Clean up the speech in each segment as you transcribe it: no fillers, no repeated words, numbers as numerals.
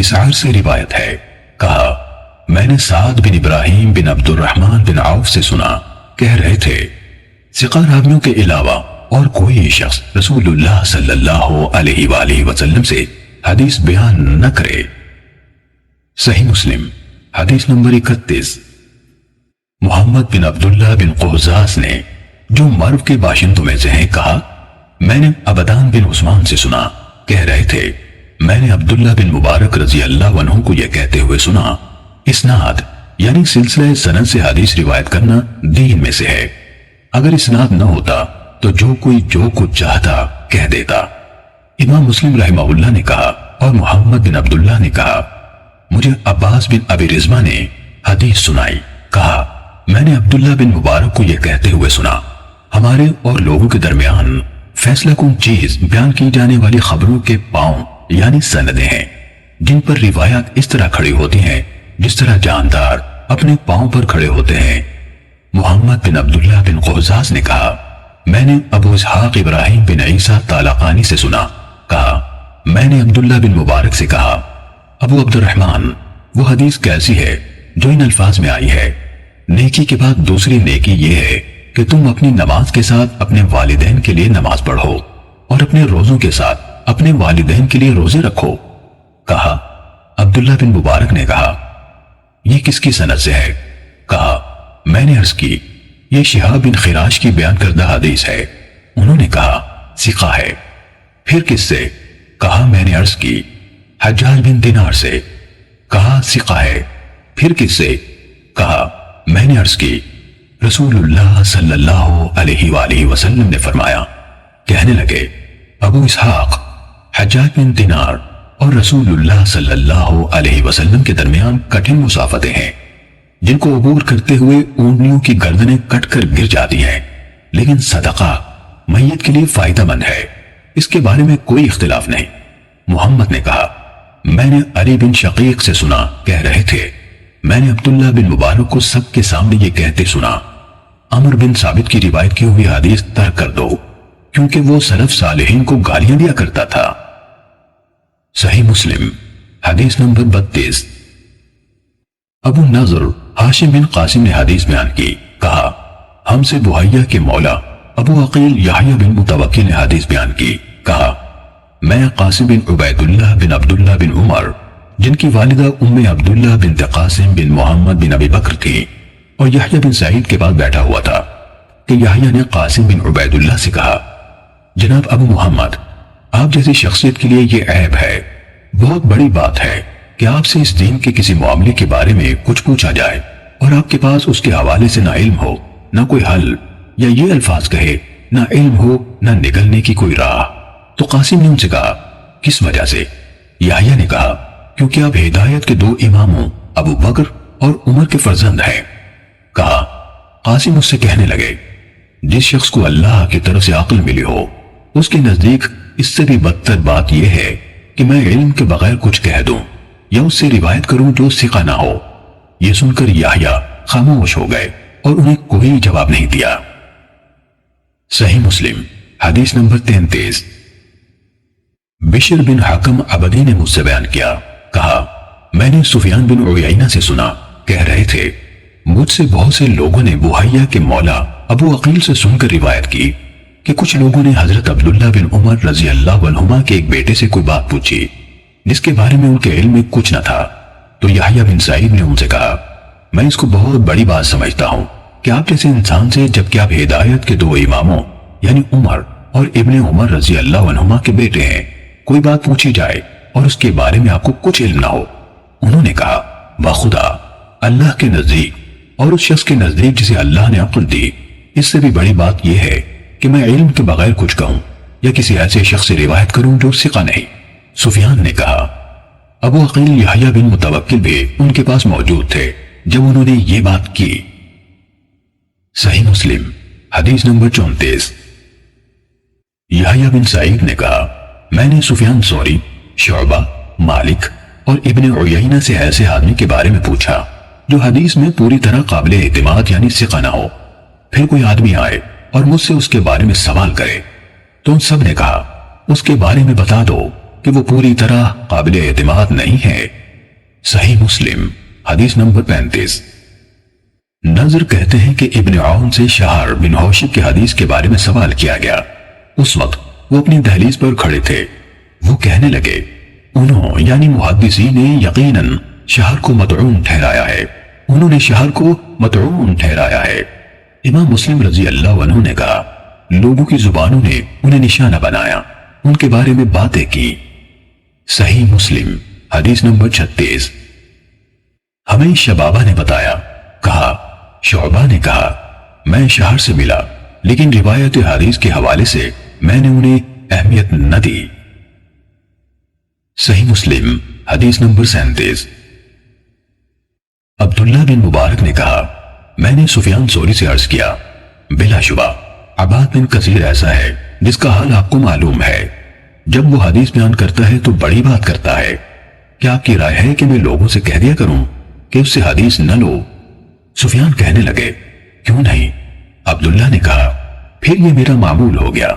مسعر سے روایت ہے، کہا میں نے سعد بن ابراہیم بن عبد الرحمن بن عوف سے سنا، کہہ رہے تھے ثقہ راویوں کے علاوہ اور کوئی شخص رسول اللہ صلی اللہ علیہ وآلہ وسلم سے حدیث بیان نہ کرے۔ صحیح مسلم حدیث نمبر 31۔ محمد بن عبداللہ بن قہزاز نے، جو مرو کے باشندوں میں سے ہیں، کہا میں نے عبدان بن عثمان سے سنا، کہہ رہے تھے میں نے عبداللہ بن مبارک رضی اللہ عنہ کو یہ کہتے ہوئے سنا، اسناد یعنی سلسلہ سند سے حدیث روایت کرنا دین میں سے ہے، اگر اسناد نہ ہوتا تو جو کوئی جو کچھ چاہتا کہہ دیتا۔ امام مسلم رحمہ اللہ نے کہا اور محمد بن عبداللہ نے کہا مجھے عباس بن ابی رزمہ نے حدیث سنائی، کہا میں نے عبداللہ بن مبارک کو یہ کہتے ہوئے سنا، ہمارے اور لوگوں کے درمیان فیصلہ کن چیز بیان کی جانے والی خبروں کے پاؤں یعنی سندیں ہیں، جن پر روایات اس طرح کھڑی ہوتی ہیں جس طرح جاندار اپنے پاؤں پر کھڑے ہوتے ہیں۔ محمد بن عبداللہ بن قہزاز نے کہا میں نے ابو اسحاق ابراہیم بن عیسیٰ طالقانی سے سنا، کہا میں نے عبداللہ بن مبارک سے کہا ابو عبد الرحمن وہ حدیث کیسی ہے جو ان الفاظ میں آئی ہے، نیکی کے بعد دوسری نیکی یہ ہے کہ تم اپنی نماز کے ساتھ اپنے والدین کے لیے نماز پڑھو اور اپنے روزوں کے ساتھ اپنے والدین کے لیے روزے رکھو۔ کہا عبداللہ بن مبارک نے کہا یہ کس کی سند سے ہے؟ کہا میں نے عرض کی یہ شہاب بن خراش کی بیان کردہ حدیث ہے، انہوں نے کہا ثقہ ہے۔ پھر کس سے؟ کہا میں نے عرض کی حجاج بن دینار سے، کہا ثقہ ہے۔ پھر کس سے؟ کہا میں نے عرض کی رسول اللہ صلی اللہ علیہ وآلہ وسلم نے فرمایا، کہنے لگے ابو اسحاق حجاج بن دینار اور رسول اللہ صلی اللہ علیہ وسلم کے درمیان کٹھن مسافتیں ہیں جن کو عبور کرتے ہوئے اونٹنیوں کی گردنیں کٹ کر گر جاتی ہیں، لیکن صدقہ میت کے لیے فائدہ مند ہے، اس کے بارے میں کوئی اختلاف نہیں۔ محمد نے کہا میں نے علی بن شقیق سے سنا، کہہ رہے تھے میں نے عبداللہ بن مبارک کو سب کے سامنے یہ کہتے سنا عمر بن ثابت کی روایت کی ہوئی حدیث ترک کر دو، کیونکہ وہ سلف صالحین کو گالیاں دیا کرتا تھا۔ صحیح مسلم حدیث نمبر 32۔ ابو نضر ہاشم بن قاسم نے حدیث بیان کی، کہا ہم سے بحیہ کے مولا ابو عقیل یحییٰ بن متوکل نے حدیث بیان کی، کہا میں قاسم بن عبید اللہ بن عبداللہ بن عمر جن کی والدہ ام عبداللہ بنت قاسم بن محمد بن ابی بکر تھی اور یحییٰ بن سعید کے پاس بیٹھا ہوا تھا کہ یحییٰ نے قاسم بن عبید اللہ سے کہا جناب ابو محمد، آپ جیسی شخصیت کے لیے یہ عیب ہے، بہت بڑی بات ہے کہ آپ سے اس دین کے کسی معاملے کے بارے میں کچھ پوچھا جائے اور آپ کے پاس اس کے حوالے سے نہ علم ہو نہ کوئی حل، یا یہ الفاظ کہے نہ علم ہو نہ نکلنے کی کوئی راہ۔ تو قاسم نے ان سے کہا کس وجہ سے؟ یحییٰ نے کہا کیونکہ آپ ہدایت کے دو اماموں ابو بکر اور عمر کے فرزند ہیں۔ کہا قاسم اس سے کہنے لگے جس شخص کو اللہ کی طرف سے عقل ملی ہو اس کے نزدیک اس سے بھی بدتر بات یہ ہے کہ میں علم کے بغیر کچھ کہہ دوں یا اس سے روایت کروں جو ثقہ نہ ہو۔ یہ سن کر یحییٰ خاموش ہو گئے اور انہیں کوئی جواب نہیں دیا۔ صحیح مسلم حدیث نمبر 33۔ بشر بن حکم عبدی نے مجھ سے بیان کیا، کہا میں نے سفیان بن عیینہ سے سنا، کہہ رہے تھے مجھ سے بہت سے لوگوں نے بحیہ کے مولا ابو عقیل سے سن کر روایت کی کہ کچھ لوگوں نے حضرت عبداللہ بن عمر رضی اللہ عنہما کے ایک بیٹے سے کوئی بات پوچھی جس کے بارے میں ان کے علم میں کچھ نہ تھا، تو یحییٰ بن سعید نے ان سے کہا میں اس کو بہت بڑی بات سمجھتا ہوں کہ آپ جیسے انسان سے جبکہ آپ ہدایت کے دو اماموں یعنی عمر اور ابن عمر رضی اللہ عنہما کے بیٹے ہیں، کوئی بات پوچھی جائے اور اس کے بارے میں آپ کو کچھ علم نہ ہو۔ انہوں نے کہا بخدا اللہ کے نزدیک اور اس شخص کے نزدیک جسے اللہ نے عقل دی، اس سے بھی بڑی بات یہ ہے کہ میں علم کے بغیر کچھ کہوں یا کسی ایسے شخص سے روایت کروں جو ثقہ نہیں۔ سفیان نے کہا ابو عقیل یحییٰ بن متوکل بھی ان کے پاس موجود تھے جب انہوں نے یہ بات کی۔ صحیح مسلم حدیث نمبر 34۔ یحییٰ بن سعید نے کہا میں نے سفیان ثوری، شعبہ، مالک اور ابن عیینہ سے ایسے آدمی کے بارے میں پوچھا جو حدیث میں پوری طرح قابل اعتماد یعنی ثقہ نہ ہو، پھر کوئی آدمی آئے اور مجھ سے اس کے بارے میں سوال کرے تو ان سب نے کہا اس کے بارے میں بتا دو کہ وہ پوری طرح قابل اعتماد نہیں ہے۔ صحیح مسلم حدیث نمبر 35۔ نظر کہتے ہیں کہ ابن عون سے شہر بن حوشب کے حدیث کے بارے میں سوال کیا گیا۔ اس وقت وہ اپنی دہلیز پر کھڑے تھے۔ وہ کہنے لگے انہوں یعنی محدثین نے یقیناً شہر کو مطعون ٹھہرایا ہے، انہوں نے شہر کو مطعون ٹھہرایا ہے۔ امام مسلم رضی اللہ عنہ نے کہا لوگوں کی زبانوں نے انہیں نشانہ بنایا، ان کے بارے میں باتیں کی۔ صحیح مسلم حدیث نمبر 36۔ ہمیں شبابہ نے بتایا، کہا شعبہ نے کہا میں شہر سے ملا لیکن روایت حدیث کے حوالے سے میں نے انہیں اہمیت نہ دی۔ صحیح مسلم حدیث نمبر 37۔ عبداللہ بن مبارک نے کہا میں نے سفیان ثوری سے عرض کیا بلا شبہ عباد بن کثیر ایسا ہے جس کا حال آپ کو معلوم ہے، جب وہ حدیث بیان کرتا ہے تو بڑی بات کرتا ہے، کیا آپ کی رائے ہے کہ میں لوگوں سے کہہ دیا کروں کہ اس سے حدیث نہ لو؟ سفیان کہنے لگے کیوں نہیں؟ عبداللہ نے کہا پھر یہ میرا معمول ہو گیا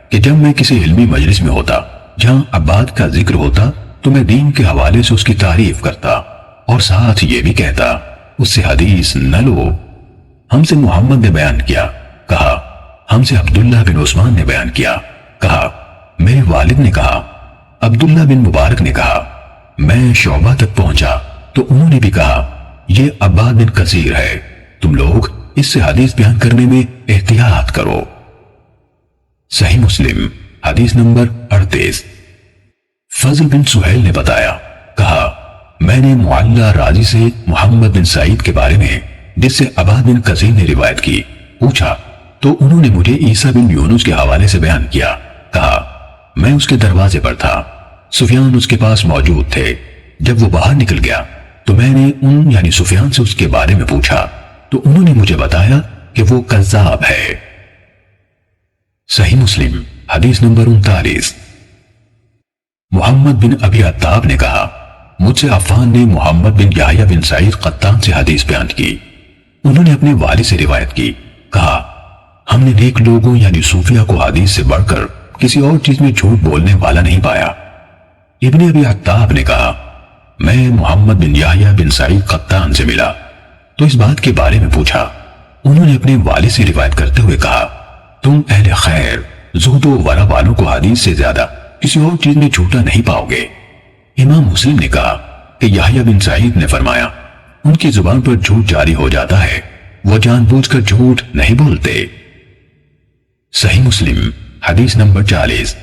کہ جب میں کسی علمی مجلس میں ہوتا جہاں عباد کا ذکر ہوتا تو میں دین کے حوالے سے اس کی تعریف کرتا اور ساتھ یہ بھی کہتا اس سے حدیث نہ لو۔ ہم سے محمد نے بیان کیا، کہا ہم سے عبداللہ بن عثمان نے بیان کیا، کہا میرے والد نے کہا۔ عبداللہ بن مبارک نے کہا میں شعبہ تک پہنچا تو انہوں نے بھی کہا یہ عباد بن کثیر ہے، تم لوگ اس سے حدیث بیان کرنے میں احتیاط کرو۔ صحیح مسلم حدیث نمبر 38۔ فضل بن سہیل نے بتایا، کہا میں نے معلّہ راضی سے محمد بن سعید کے بارے میں جس سے عباد بن کثیر نے روایت کی پوچھا تو انہوں نے مجھے عیسیٰ بن یونس کے حوالے سے بیان کیا، کہا میں اس کے دروازے پر تھا، سفیان اس کے پاس موجود تھے، جب وہ باہر نکل گیا تو میں نے ان یعنی سفیان سے اس کے بارے میں پوچھا تو انہوں نے مجھے بتایا کہ وہ کذاب ہے۔ صحیح مسلم حدیث نمبر 39۔ محمد بن ابی عتاب نے کہا مجھ سے عفان نے محمد بن یحییٰ بن سعید قطان سے حدیث بیان کی، انہوں نے اپنے والد سے روایت کی، کہا ہم نے نیک لوگوں یعنی صوفیہ کو حدیث سے بڑھ کر کسی اور چیز میں جھوٹ بولنے والا نہیں پایا۔ ابن ابی عتاب نے کہا میں محمد بن یحییٰ بن سعید قطان سے ملا تو اس بات کے بارے میں پوچھا، انہوں نے اپنے والد سے روایت کرتے ہوئے کہا تم اہل خیر زہد و ورع والوں کو حدیث سے زیادہ کسی اور چیز میں جھوٹا نہیں پاؤ گے۔ امام مسلم نے کہا کہ یحییٰ بن سعید نے فرمایا ان کی زبان پر جھوٹ جاری ہو جاتا ہے، وہ جان بوجھ کر جھوٹ نہیں بولتے۔ صحیح مسلم حدیث نمبر 40۔